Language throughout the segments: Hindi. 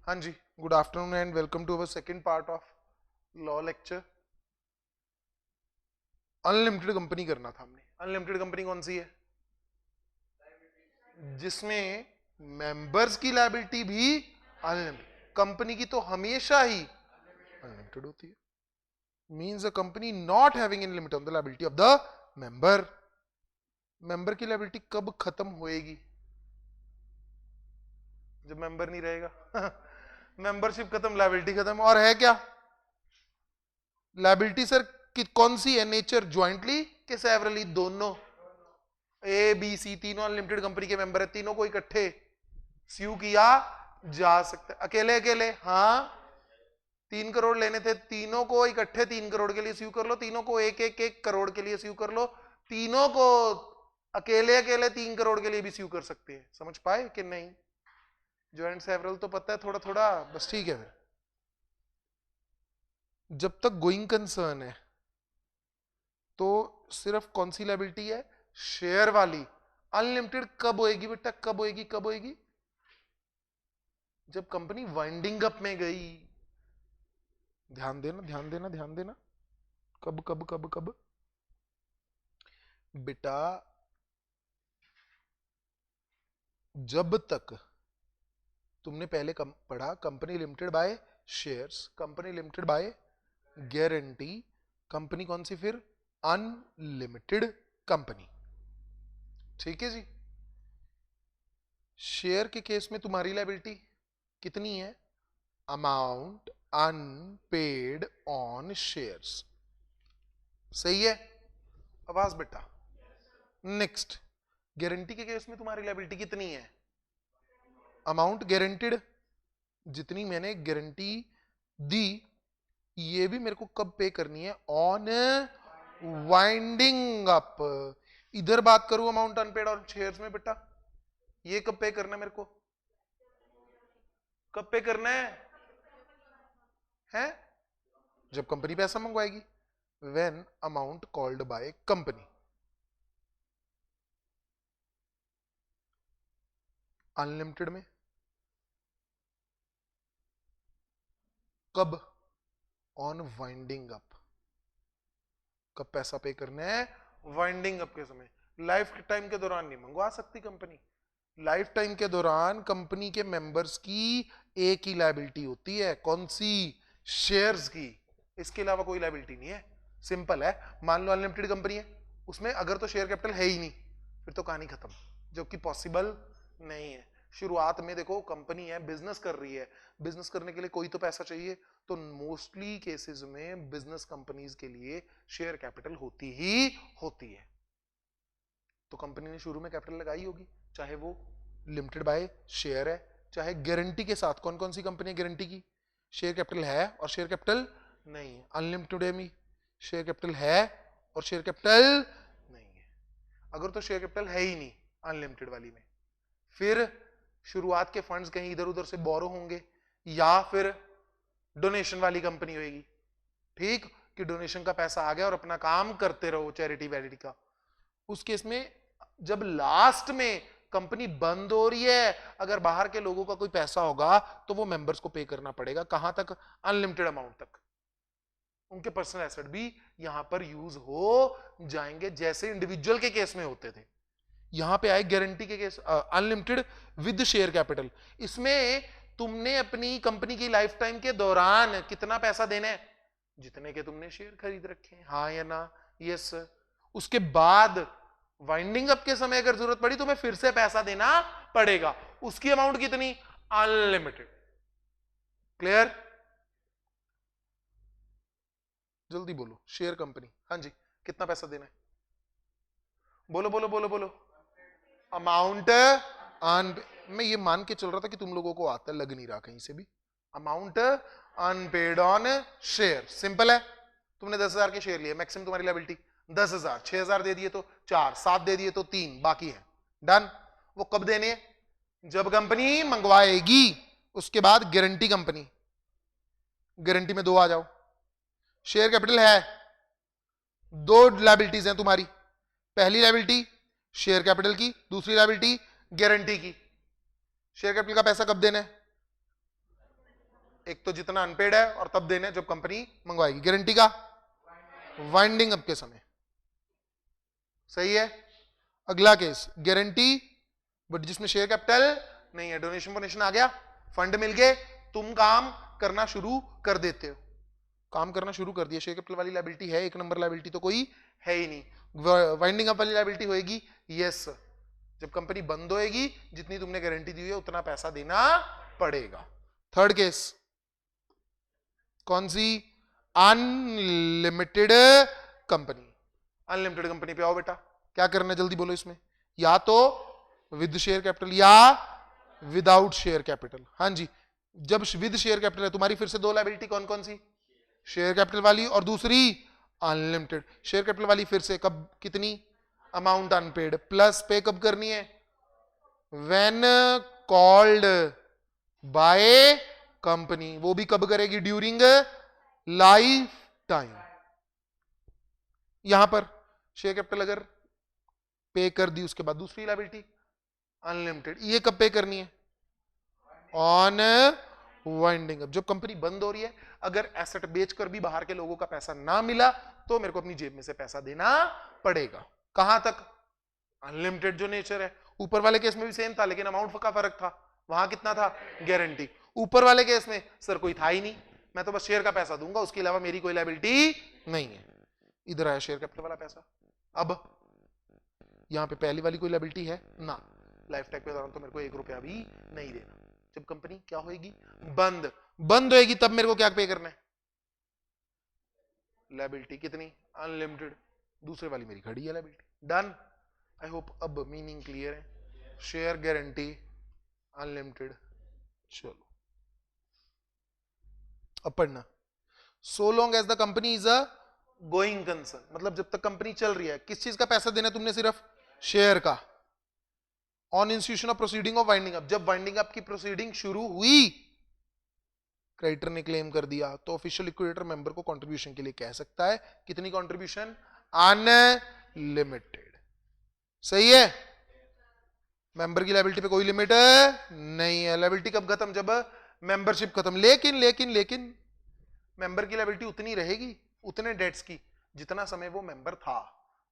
हाँ जी, good afternoon and welcome to our second part of law lecture. Unlimited company करना था हमने। अनलिमिटेड कंपनी कौन सी है? जिसमें मेंबर्स की लायबिलिटी भी अनलिमिटेड। कंपनी की तो हमेशा ही अनलिमिटेड होती है। Means a company not having in limit on the liability of the member. Member की लायबिलिटी कब खत्म होएगी? जब मेंबर नहीं रहेगा। मेंबरशिप खत्म, लायबिलिटी खत्म। और है क्या लायबिलिटी सर? कौन सी है? नेचर ज्वाइंटली के सेवरली? दोनों। ए बी सी तीनों अनलिमिटेड कंपनी के मेंबर है, तीनों को इकट्ठे स्यू किया जा सकता है। अकेले अकेले हाँ, 3 करोड़ लेने थे, तीनों को इकट्ठे 3 करोड़ के लिए स्यू कर लो, तीनों को एक एक एक करोड़ के लिए स्यू कर लो, तीनों को अकेले अकेले 3 करोड़ के लिए भी स्यू कर सकते हैं। समझ पाए कि नहीं? ज्वाइंट सेवरल तो पता है थोड़ा थोड़ा, बस ठीक है। फिर जब तक गोइंग कंसर्न है तो सिर्फ कौन सी लायबिलिटी है? शेयर वाली। अनलिमिटेड कब होएगी बेटा? कब होएगी? कब होएगी? जब कंपनी वाइंडिंग अप में गई। ध्यान देना, ध्यान देना, ध्यान देना। कब कब कब कब बेटा? जब तक तुमने पहले पढ़ा company limited by shares, company limited by guarantee, company कौन सी फिर? Unlimited company. ठीक है जी। शेयर के केस में तुम्हारी लायबिलिटी कितनी है? Amount unpaid on shares. सही है आवाज बेटा? नेक्स्ट, गारंटी के केस में तुम्हारी लायबिलिटी कितनी है? अमाउंट गारंटीड, जितनी मैंने गारंटी दी ये भी मेरे को कब पे करनी है? On winding up. इधर बात करूं अमाउंट अनपेड और शेयर्स में बेटा, ये कब पे करना है मेरे को? कब पे करना है? जब कंपनी पैसा मंगवाएगी। When amount called by company. Unlimited में कब? On winding up. कब पैसा पे करना है? वाइंडिंग अप के समय। लाइफ टाइम के दौरान नहीं मंगवा सकती कंपनी। लाइफ टाइम के दौरान कंपनी के मेंबर्स की एक ही लायबिलिटी होती है। कौन सी? शेयर्स की। इसके अलावा कोई लायबिलिटी नहीं है। सिंपल है। मान लो अनलिमिटेड कंपनी है, उसमें अगर तो शेयर कैपिटल है ही नहीं, फिर तो कहानी खत्म, जो कि पॉसिबल नहीं है। शुरुआत में देखो कंपनी है, बिजनेस कर रही है, बिजनेस करने के लिए कोई तो पैसा चाहिए, तो मोस्टली केसेस में बिजनेस कंपनीज के लिए शेयर कैपिटल होती ही होती है। तो कंपनी ने शुरू में कैपिटल लगाई होगी, चाहे वो लिमिटेड बाय शेयर है, चाहे गारंटी के साथ। कौन कौन सी कंपनी है गारंटी की? शेयर कैपिटल है और शेयर कैपिटल नहीं है। अनलिमिटेड में शेयर कैपिटल है और शेयर कैपिटल नहीं है। अगर तो शेयर कैपिटल है ही नहीं अनलिमिटेड वाली में, फिर शुरुआत के फंड्स कहीं इधर उधर से बोरो होंगे, या फिर डोनेशन वाली कंपनी होगी। ठीक, कि डोनेशन का पैसा आ गया और अपना काम करते रहो, चैरिटी वैरिटी का। उस केस में जब लास्ट में कंपनी बंद हो रही है, अगर बाहर के लोगों का कोई पैसा होगा तो वो मेंबर्स को पे करना पड़ेगा। कहां तक? अनलिमिटेड अमाउंट तक। उनके पर्सनल एसेट भी यहां पर यूज हो जाएंगे, जैसे इंडिविजुअल के केस में होते थे। यहां पे आए गारंटी के case, unlimited with share capital. इसमें तुमने अपनी कंपनी की लाइफ टाइम के दौरान कितना पैसा देना है? जितने के तुमने शेयर खरीद रखे हैं, हाँ या ना? यस। उसके बाद वाइंडिंग अप के समय अगर जरूरत पड़ी तुम्हें फिर से पैसा देना पड़ेगा। उसकी अमाउंट कितनी? अनलिमिटेड। क्लियर? जल्दी बोलो। शेयर कंपनी, हाँ जी, कितना पैसा देना है? बोलो बोलो बोलो बोलो। अमाउंट अन, मैं ये मान के चल रहा था कि तुम लोगों को आता, लग नहीं रहा कहीं से भी। Amount unpaid on share, simple है। तुमने 10,000 के शेयर लिए, मैक्सिमम तुम्हारी लायबिलिटी 10,000। 6,000 दे दिए तो 4, 7 दे दिए तो 3, बाकी है। डन। वो कब देने हैं? जब कंपनी मंगवाएगी। उसके बाद गारंटी कंपनी, गारंटी में 2 आ जाओ। शेयर कैपिटल है, 2 लायबिलिटीज हैं तुम्हारी। पहली लायबिलिटी शेयर कैपिटल की, दूसरी लायबिलिटी गारंटी की। शेयर कैपिटल का पैसा कब देना है? एक तो जितना अनपेड है और तब देने जब कंपनी मंगवाएगी। गारंटी का वाइंडिंग अप के समय, सही है। अगला केस गारंटी बट जिसमें शेयर कैपिटल नहीं है, डोनेशन वोनेशन आ गया, फंड मिल गए, तुम काम करना शुरू कर देते हो, काम करना शुरू कर दिया। शेयर कैपिटल वाली लायबिलिटी है, एक नंबर लायबिलिटी तो कोई है ही नहीं। वाइंडिंग अप वाली लायबिलिटी होएगी यस, जब कंपनी बंद होएगी जितनी तुमने गारंटी दी है उतना पैसा देना पड़ेगा। थर्ड केस कौन सी? Unlimited company. अनलिमिटेड कंपनी पे आओ बेटा, क्या करना है जल्दी बोलो इसमें, या तो विद शेयर कैपिटल या विदाउट शेयर कैपिटल। हाँ जी, जब विद शेयर कैपिटल है तुम्हारी फिर से दो लायबिलिटी कौन कौन सी? शेयर कैपिटल वाली और दूसरी अनलिमिटेड। शेयर कैपिटल वाली फिर से कब कितनी? अमाउंट अनपेड, प्लस पे कब करनी है? व्हेन कॉल्ड बाय कंपनी, वो भी कब करेगी? During life time. यहां पर शेयर कैपिटल अगर पे कर दी उसके बाद दूसरी लायबिलिटी अनलिमिटेड, ये कब पे करनी है? ऑन वाइंडिंग अप, जब कंपनी बंद हो रही है, अगर एसेट बेचकर भी बाहर के लोगों का पैसा ना मिला तो मेरे को अपनी जेब में से पैसा देना पड़ेगा। कहां तक? अनलिमिटेड जो नेचर है। ऊपर वाले केस में भी सेम था लेकिन अमाउंट का फर्क था, वहां कितना था? गारंटी। ऊपर वाले केस में सर कोई था ही नहीं, मैं तो बस शेयर का पैसा दूंगा, उसके अलावा मेरी कोई लायबिलिटी नहीं है। इधर आया शेयर कैपिटल वाला पैसा, अब यहां पे पहली वाली कोई लायबिलिटी है ना, लाइफ टाइम के दौरान तो मेरे को 1 रुपया भी नहीं देना। जब कंपनी क्या होएगी? बंद होएगी, तब मेरे को क्या पे करना है? लायबिलिटी कितनी? अनलिमिटेड। दूसरे वाली मेरी खड़ी है लायबिलिटी। डन। आई होप अब मीनिंग क्लियर है। Share guarantee unlimited. चलो अब पढ़ना। So long as the company is a going concern, मतलब जब तक कंपनी चल रही है, किस चीज का पैसा देना तुमने? सिर्फ शेयर का। On institution of proceeding of winding up, जब वाइंडिंग अप की प्रोसीडिंग शुरू हुई, क्रेडिटर ने क्लेम कर दिया तो ऑफिशियल लिक्विडेटर मेंबर को कंट्रीब्यूशन के लिए कह सकता है। कितनी कंट्रीब्यूशन? अनलिमिटेड। सही है। मेंबर की लायबिलिटी पे कोई लिमिट नहीं है। लायबिलिटी कब खत्म? जब मेंबरशिप खत्म। लेकिन लेकिन लेकिन मेंबर की लायबिलिटी उतनी रहेगी, उतने डेट्स की जितना समय वो मेंबर था।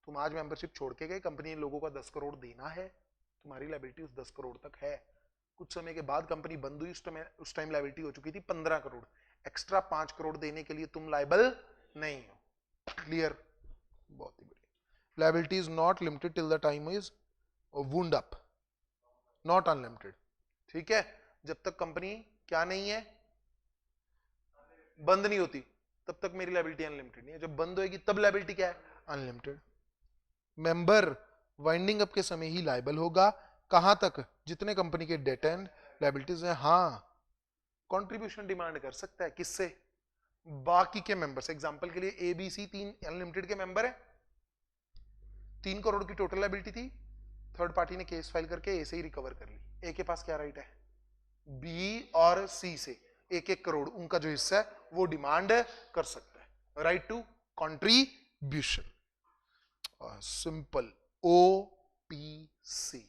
तुम आज मेंबरशिप छोड़ के गए, कंपनी ने लोगों का 10 करोड़ देना है, तुम्हारी लायबिलिटी उस 10 करोड़ तक है। कुछ समय के बाद कंपनी बंद हुई, उस टाइम लायबिलिटी हो चुकी थी 15 करोड़, एक्स्ट्रा 5 करोड़ देने के लिए तुम लायबल नहीं हो। क्लियर? बहुत ही बढ़िया। Liability is not limited till the time is wound up, not unlimited. ठीक है, जब तक कंपनी क्या नहीं है? बंद नहीं होती, तब तक मेरी लायबिलिटी अनलिमिटेड नहीं है। जब बंद होगी तब लायबिलिटी क्या है? अनलिमिटेड। मेंबर वाइंडिंग अप के समय ही लायबल होगा। कहां तक? जितने कंपनी के डेट एंड लायबिलिटीज हैं। हाँ, कंट्रीब्यूशन डिमांड कर सकता है, किससे? बाकी के मेंबर्स। एग्जांपल के लिए एबीसी 3 अनलिमिटेड के मेंबर है, 3 करोड़ की टोटल लायबिलिटी थी, थर्ड पार्टी ने केस फाइल करके ए से ही रिकवर कर ली। ए के पास क्या राइट है? बी और सी से 1-1 करोड़ उनका जो हिस्सा है वो डिमांड कर सकता है। Right to contribution. Simple OPC,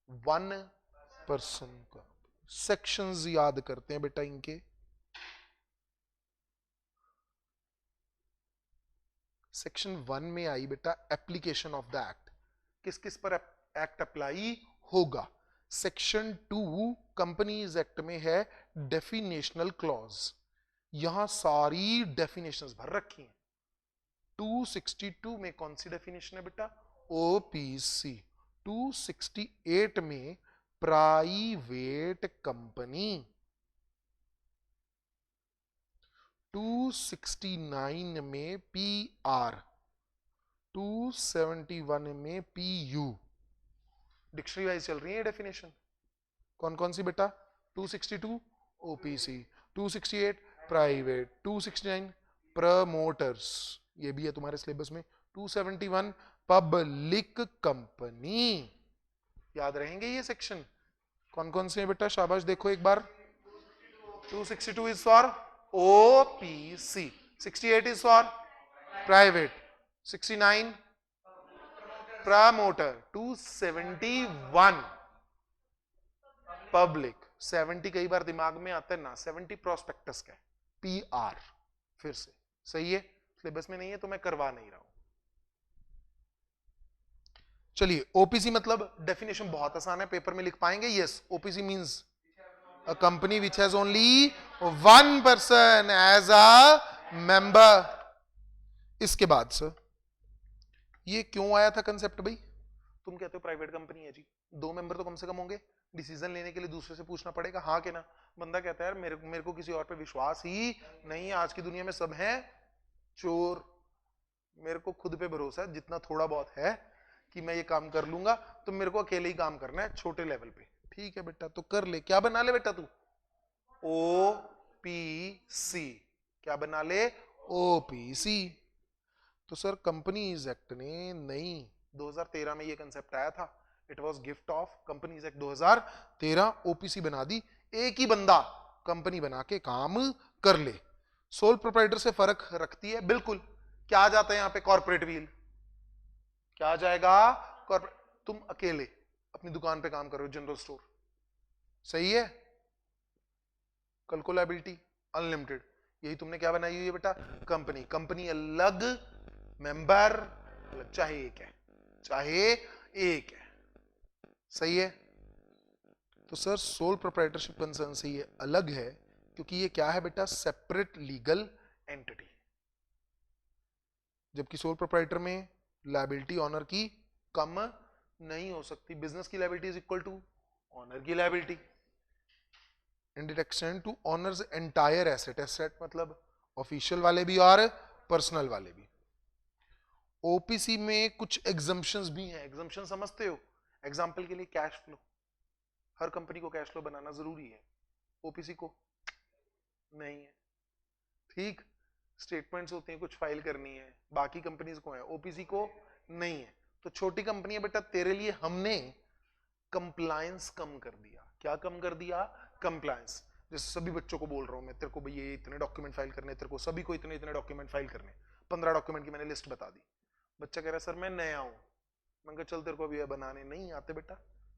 1% का। सेक्शंस याद करते हैं बेटा इनके। सेक्शन 1 में आई बेटा एप्लीकेशन ऑफ द एक्ट, किस किस पर एक्ट अप्लाई होगा। सेक्शन 2 कंपनीज एक्ट में है डेफिनेशनल क्लॉज, यहां सारी डेफिनेशंस भर रखी हैं। 262 में कौन सी डेफिनेशन है बेटा? ओपीसी। 268 में प्राइवेट कंपनी। 269 में पीआर, 271 में पीयू। डिक्शनरी वाइज चल रही है डेफिनेशन। कौन कौन सी बेटा? 262 ओपीसी, 268 प्राइवेट, 269 प्रमोटर्स, ये भी है तुम्हारे सिलेबस में, 271 पब्लिक कंपनी। याद रहेंगे ये सेक्शन? कौन कौन से हैं बेटा? शाबाश, देखो एक बार। 262 is for OPC, 68 is for private, 69 promoter, 271 public. 70 कई बार दिमाग में आता है ना, 70 प्रोस्पेक्टस का है, PR फिर से सही है, सिलेबस में नहीं है तो मैं करवा नहीं रहा हूं। चलिए ओपीसी मतलब डेफिनेशन बहुत आसान है, पेपर में लिख पाएंगे? Yes, OPC means a company which has only one person as a member. इसके बाद सर ये क्यों आया था कंसेप्ट भाई? तुम कहते हो प्राइवेट कंपनी है जी, 2 मेंबर तो कम से कम होंगे, डिसीजन लेने के लिए दूसरे से पूछना पड़ेगा, हाँ कि ना? बंदा कहता है यार मेरे को किसी और पे विश्वास ही नहीं, आज की दुनिया में सब हैं चोर, मेरे को खुद पे भरोसा है जितना थोड़ा बहुत है कि मैं ये काम कर लूंगा, तो मेरे को अकेले ही काम करना है छोटे लेवल पे। ठीक है बेटा, तो कर ले। क्या बना ले बेटा तू? ओपीसी। क्या बना ले? ओपीसी। तो सर कंपनीज एक्ट ने नहीं, 2013 में ये कंसेप्ट आया था, it was gift of companies act 2013, OPC बना दी। एक ही बंदा कंपनी बना के काम कर ले। सोल प्रोप्राइटर से फर्क रखती है बिल्कुल। क्या आ जाता है यहाँ पे? Corporate wheel. क्या आ जाएगा? कॉर्पोरेट। तुम अकेले अपनी दुकान पे काम कर रहे हो, जनरल स्टोर, सही है, कल को लायबिलिटी अनलिमिटेड, यही तुमने क्या बनाई हुई है बेटा? कंपनी। कंपनी अलग, मेंबर अलग, चाहे एक है, चाहे एक है, सही है। तो सर सोल प्रोप्राइटरशिप कंसर्न से ये अलग है, क्योंकि ये क्या है बेटा? Separate legal entity. जबकि सोल प्रोप्राइटर में लायबिलिटी ऑनर की कम नहीं हो सकती, बिजनेस की liability is equal to owner की liability, and it extend to owners entire asset. Asset मतलब ऑफिशियल वाले भी और पर्सनल वाले भी। ओपीसी में कुछ एग्जम्पशंस भी हैं। एग्जम्पशन समझते हो? एग्जांपल के लिए कैश फ्लो, हर कंपनी को कैश फ्लो बनाना जरूरी है, ओपीसी को नहीं है। ठीक, स्टेटमेंट्स होते हैं, कुछ फाइल करनी है, बाकी कंपनीज को है, ओपीसी को नहीं है। तो छोटी कंपनी है बेटा, तेरे लिए हमने कंप्लायंस कम कर दिया। क्या कम कर दिया? कंप्लायंस। जैसे सभी बच्चों को बोल रहा हूं मैं, तेरे को भैया ये इतने डॉक्यूमेंट फाइल करने, तेरे को सभी को इतने इतने डॉक्यूमेंट फाइल करने, 15 डॉक्यूमेंट की मैंने लिस्ट बता दी। बच्चा कह रहा है सर मैं नया हूं, मैं कहा चल तेरे को अभी बनाने नहीं आते बेटा,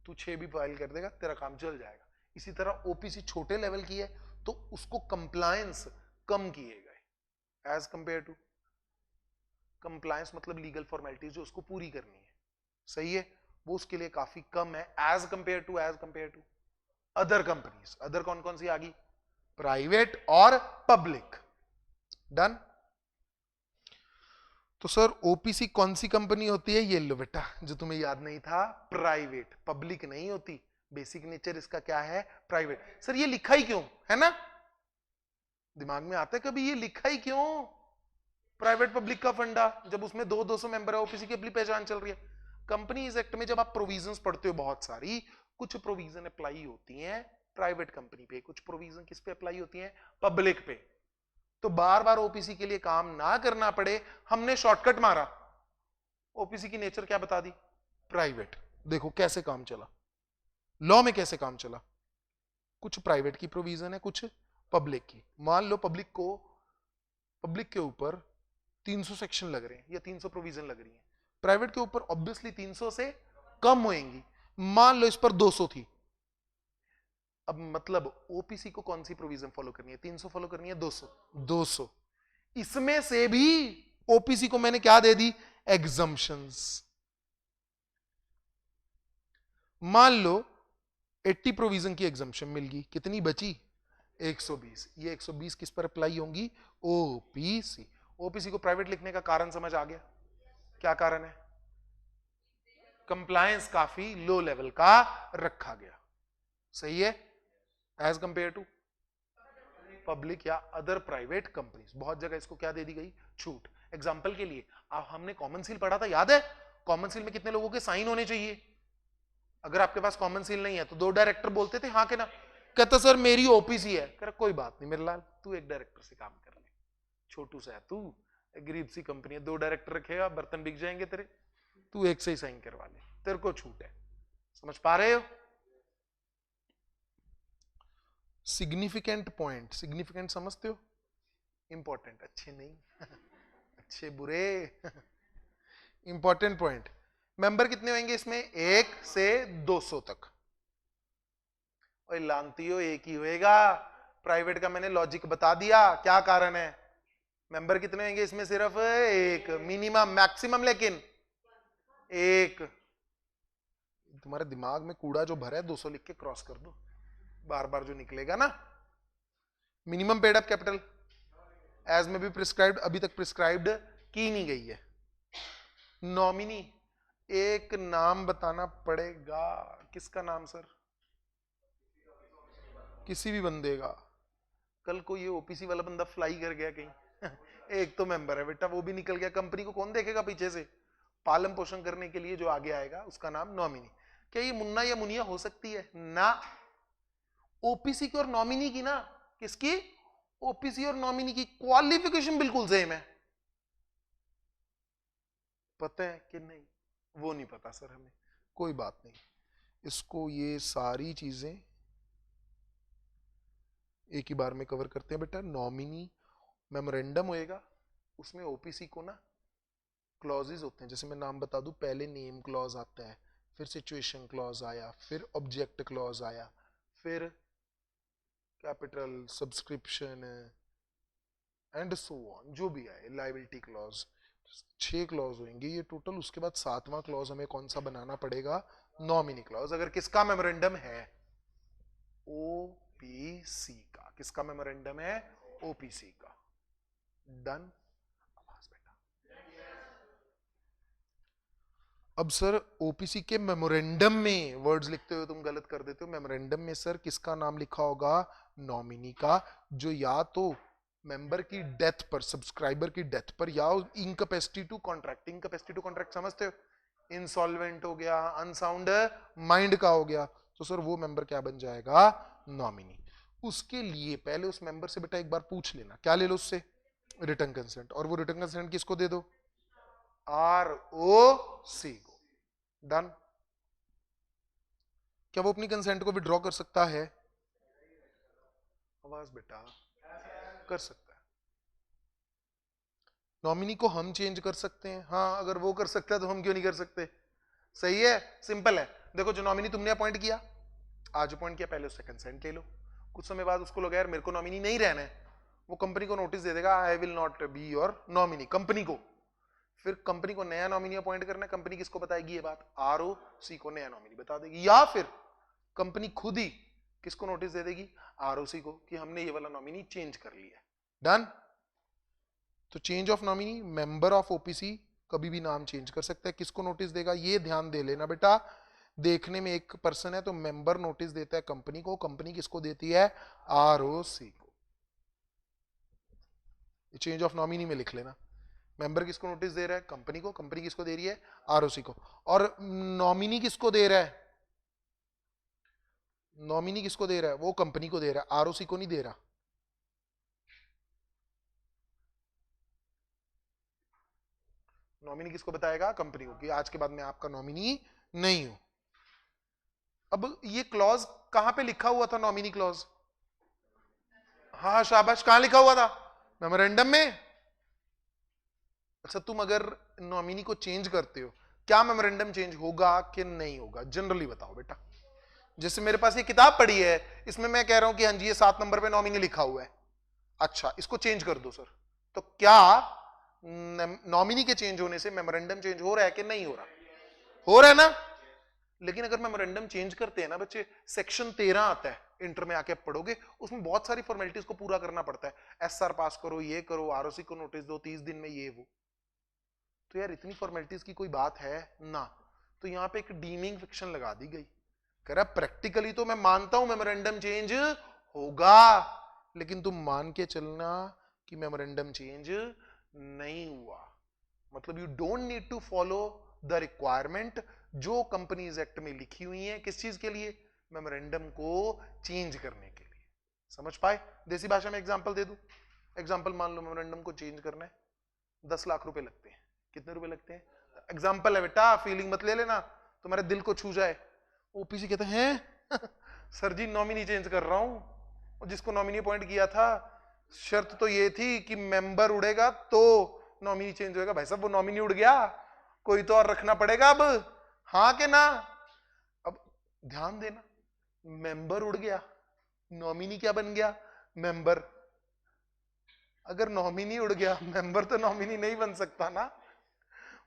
तू 6 भी फाइल कर देगा, तेरा काम चल जाएगा। इसी तरह ओपीसी छोटे लेवल की है तो उसको कंप्लायंस कम किए गए एज कंपेयर टू। कंप्लायंस मतलब लीगल फॉर्मेलिटीज जो उसको पूरी करनी है, सही है, वो उसके लिए काफी कम है as compare to other companies. Other कौन कौन सी आ गई? प्राइवेट और पब्लिक। डन। तो सर ओपीसी कौन सी कंपनी होती है? ये लो बेटा, जो तुम्हें याद नहीं था, प्राइवेट, पब्लिक नहीं होती। बेसिक नेचर इसका क्या है? प्राइवेट। सर ये लिखा ही क्यों है ना? दिमाग में आता है कभी ये लिखा ही क्यों? प्राइवेट पब्लिक का फंडा, जब उसमें 200 मेंबर है, ओपीसी की अपनी पहचान चल रही है। कंपनीज एक्ट में जब आप प्रोविजंस पढ़ते हो बहुत सारी, कुछ प्रोविजन अप्लाई होती हैं प्राइवेट कंपनी पे, कुछ प्रोविजन किस पे अप्लाई होती हैं? पब्लिक पे। तो बार बार ओपीसी के लिए काम ना करना पड़े, हमने शॉर्टकट मारा, ओपीसी की नेचर क्या बता दी? प्राइवेट। देखो कैसे काम चला, लॉ में कैसे काम चला। कुछ प्राइवेट की प्रोविजन है, कुछ पब्लिक की। मान लो पब्लिक के ऊपर 300 सेक्शन लग रहे हैं या 300 प्रोविजन लग रही हैं, प्राइवेट के ऊपर ऑब्वियसली 300 से कम होएंगी। मान लो इस पर 200 थी, अब मतलब ओपीसी को कौन सी प्रोविजन फॉलो करनी है? 300 फॉलो करनी है? 200। इसमें से भी ओपीसी को मैंने क्या दे दी? एग्जम्पशंस। मान लो 80 प्रोविजन की एग्जम्पशन मिल गई, कितनी बची? 120। ये 120 किस पर अप्लाई होंगी? ओपीसी। ओपीसी को प्राइवेट लिखने का कारण समझ आ गया? क्या कारण है? कंप्लायंस काफी लो लेवल का रखा गया, सही है, एज कंपेयर टू पब्लिक या अदर प्राइवेट कंपनीज। बहुत जगह इसको क्या दे दी गई? छूट। एग्जांपल के लिए आप, हमने कॉमन सील पढ़ा था, याद है? कॉमन सील में कितने लोगों के साइन होने चाहिए? अगर आपके पास कॉमन सील नहीं है तो 2 डायरेक्टर बोलते थे, हाँ के ना? कहता सर मेरी ओपीसी है। कह कोई बात नहीं मेरे लाल, तू एक डायरेक्टर से काम कर ले, छोटू सा है तू, गरीब सी कंपनी है, 2 डायरेक्टर रखेगा बर्तन बिक जाएंगे तेरे, तू एक से ही साइन करवा ले, तेरे को छूट है। समझ पा रहे हो? सिग्निफिकेंट पॉइंट, सिग्निफिकेंट समझते हो? इंपॉर्टेंट, अच्छे नहीं अच्छे बुरे इंपॉर्टेंट पॉइंट। मेंबर कितने होंगे इसमें? 1 से 200 तक। और लानती हो एक ही होएगा। प्राइवेट का मैंने लॉजिक बता दिया, क्या कारण है। मेंबर कितने होंगे इसमें? सिर्फ एक, मिनिमम मैक्सिमम लेकिन एक। तुम्हारे दिमाग में कूड़ा जो भरा है 200 लिख के क्रॉस कर दो, बार बार जो निकलेगा ना। Minimum paid up capital as में भी प्रिस्क्राइब्ड, अभी तक प्रिस्क्राइब्ड की नहीं गई है। नॉमिनी, एक नाम बताना पड़ेगा। किसका नाम सर? किसी भी बंदे का। कल को ये ओपीसी वाला बंदा फ्लाई कर गया कहीं एक तो मेंबर है बेटा, वो भी निकल गया, कंपनी को कौन देखेगा पीछे से? पालन पोषण करने के लिए जो आगे आएगा उसका नाम नॉमिनी। क्या ये मुन्ना या मुनिया हो सकती है ना? ओपीसी की और नॉमिनी की ना, किसकी? ओपीसी और नॉमिनी की क्वालिफिकेशन बिल्कुल सेम है। पता है कि नहीं? वो नहीं पता सर हमें, कोई बात नहीं। इसको ये सारी चीजें एक ही बार में कवर करते हैं बेटा। नॉमिनी मेमोरेंडम होएगा, उसमें ओपीसी को ना क्लॉजेज होते हैं, जैसे मैं नाम बता दूं, पहले नेम क्लॉज आता है, फिर सिचुएशन क्लॉज आया, फिर ऑब्जेक्ट क्लॉज आया, फिर capital subscription and so on, जो भी आए, लायबिलिटी क्लॉज। 6 क्लॉज होंगे ये टोटल। उसके बाद 7वां क्लॉज हमें कौन सा बनाना पड़ेगा? Nominee clause. अगर किसका मेमोरेंडम है? ओपीसी का। किसका मेमोरेंडम है? ओपीसी का। डन। अब सर ओपीसी के मेमोरेंडम में वर्ड्स लिखते हुए तुम गलत कर देते हो। मेमोरेंडम में सर किसका नाम लिखा होगा? नॉमिनी का, जो या तो मेंबर की डेथ पर, सब्सक्राइबर की डेथ पर, या incapacity to contract. Incapacity to contract समझते हो? इंसॉल्वेंट हो गया, अनसाउंड माइंड का हो गया, तो सर वो मेंबर क्या बन जाएगा? नॉमिनी। उसके लिए पहले उस मेंबर से बेटा एक बार पूछ लेना, क्या ले लो उससे? Return consent. और वो रिटर्न कंसेंट किसको दे दो? ROC को। डन। क्या वो अपनी कंसेंट को विड्रॉ कर सकता है? आवाज बेटा, कर सकता है। नॉमिनी को हम चेंज कर सकते हैं, हाँ, अगर वो कर सकता है तो हम क्यों नहीं कर सकते? सही है, सिंपल है। देखो, जो नॉमिनी तुमने अपॉइंट किया, आज अपॉइंट किया, पहले उससे कंसेंट ले लो। कुछ समय बाद उसको लगा यार मेरे को नॉमिनी नहीं रहना है, वो कंपनी को नोटिस दे देगा, I will not be your nominee, company को। फिर कंपनी को नया नॉमिनी अपॉइंट करना है, कंपनी किसको बताएगी ये बात? ROC को नया नॉमिनी बता देगी, या फिर कंपनी खुद ही किसको नोटिस दे देगी? ROC को, कि हमने ये वाला नॉमिनी चेंज कर लिया। डन। तो change of nominee, member of OPC कभी भी नाम चेंज कर सकता है। किसको नोटिस देगा ये ध्यान दे लेना बेटा। देखने में एक पर्सन है तो मेंबर नोटिस देता है कंपनी को, कंपनी किसको देती है? ROC को। चेंज ऑफ नॉमिनी में लिख लेना, मेंबर किसको नोटिस दे रहा है? कंपनी को। कंपनी किसको दे रही है? ROC को। और नॉमिनी किसको दे रहा है? नॉमिनी किसको दे रहा है? वो कंपनी को दे रहा है, ROC को नहीं दे रहा। नॉमिनी किसको बताएगा? कंपनी को, कि आज के बाद मैं आपका नॉमिनी नहीं हूं। अब ये क्लॉज कहां पे लिखा हुआ था? नॉमिनी क्लॉज, हाँ शाबाश, कहां लिखा हुआ था? मेमोरेंडम में। अच्छा, तुम अगर नॉमिनी को चेंज करते हो, क्या मेमोरेंडम चेंज होगा कि नहीं होगा? जनरली बताओ बेटा। जैसे मेरे पास ये किताब पड़ी है, इसमें मैं कह रहा हूं कि हाँ जी ये 7 नंबर पे नॉमिनी लिखा हुआ है, अच्छा इसको चेंज कर दो सर, तो क्या नॉमिनी के चेंज होने से मेमोरेंडम चेंज हो रहा है कि नहीं हो रहा? हो रहा है ना? लेकिन अगर मेमोरेंडम चेंज करते हैं ना बच्चे, सेक्शन 13 आता है, इंटर में आके पढ़ोगे, उसमें बहुत सारी फॉर्मेलिटीज को पूरा करना पड़ता है। SR पास करो, ये करो, ROC को नोटिस दो 30 दिन में, ये वो। तो यार इतनी फॉर्मेलिटीज की कोई बात है ना? तो यहाँ पे एक डीमिंग फिक्शन लगा दी गई। कह रहा प्रैक्टिकली तो मैं मानता हूं मेमोरेंडम चेंज होगा, लेकिन तुम मान के चलना कि मेमोरेंडम चेंज नहीं हुआ। मतलब you don't need to follow the requirement जो कंपनीज एक्ट में लिखी हुई है, किस चीज के लिए? मेमोरेंडम को चेंज करने के लिए। समझ पाए? देसी भाषा में एग्जांपल दे दूं। एग्जांपल मान लो मेमोरेंडम को चेंज करना है, 10 लाख रुपए लगते हैं। कितने रुपए लगते हैं? एग्जांपल है बेटा, फीलिंग मत ले लेना, तुम्हारे दिल को छू जाए। ओपीसी कहते हैं सर जी नॉमिनी चेंज कर रहा हूं, और जिसको नॉमिनी अपॉइंट किया था शर्त तो ये थी कि मेंबर उड़ेगा तो नॉमिनी चेंज होएगा। भाई साहब वो नॉमिनी उड़ गया, कोई तो और रखना पड़ेगा अब, हाँ के ना? अब ध्यान देना, मेंबर उड़ गया, नॉमिनी क्या बन गया, मेंबर। अगर नॉमिनी उड़ गया, मेंबर तो नॉमिनी नहीं बन सकता ना,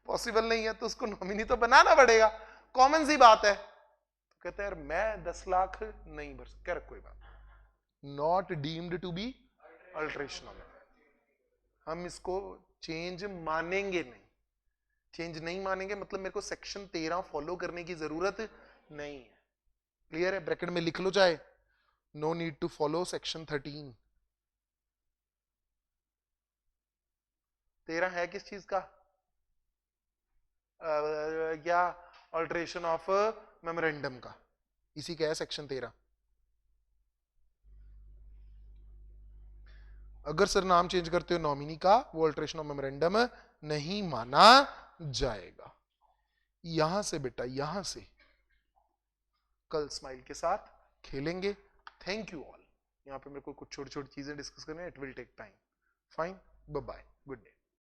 पॉसिबल नहीं है, तो उसको नॉमिनी तो बनाना पड़ेगा, कॉमन सी बात है। तो कहते हैं यार मैं 10 लाख नहीं भर सकता, कोई बात, not deemed to be alteration, हम इसको चेंज मानेंगे नहीं। चेंज नहीं मानेंगे मतलब मेरे को सेक्शन 13 फॉलो करने की जरूरत नहीं है। क्लियर है? ब्रैकेट में लिख लो चाहे, no need to follow section 13। 13 है किस चीज का? क्या? ऑल्ट्रेशन ऑफ मेमोरेंडम का, इसी का है सेक्शन 13। अगर सर नाम चेंज करते हो नॉमिनी का, वो अल्ट्रेशन ऑफ मेमोरेंडम नहीं माना जाएगा। यहां से बेटा, यहां से कल स्माइल के साथ खेलेंगे। Thank you all. यहाँ पे मेरे को कुछ छोटी छोटी चीजें डिस्कस करनी है, it will take time. Fine, bye bye, good day.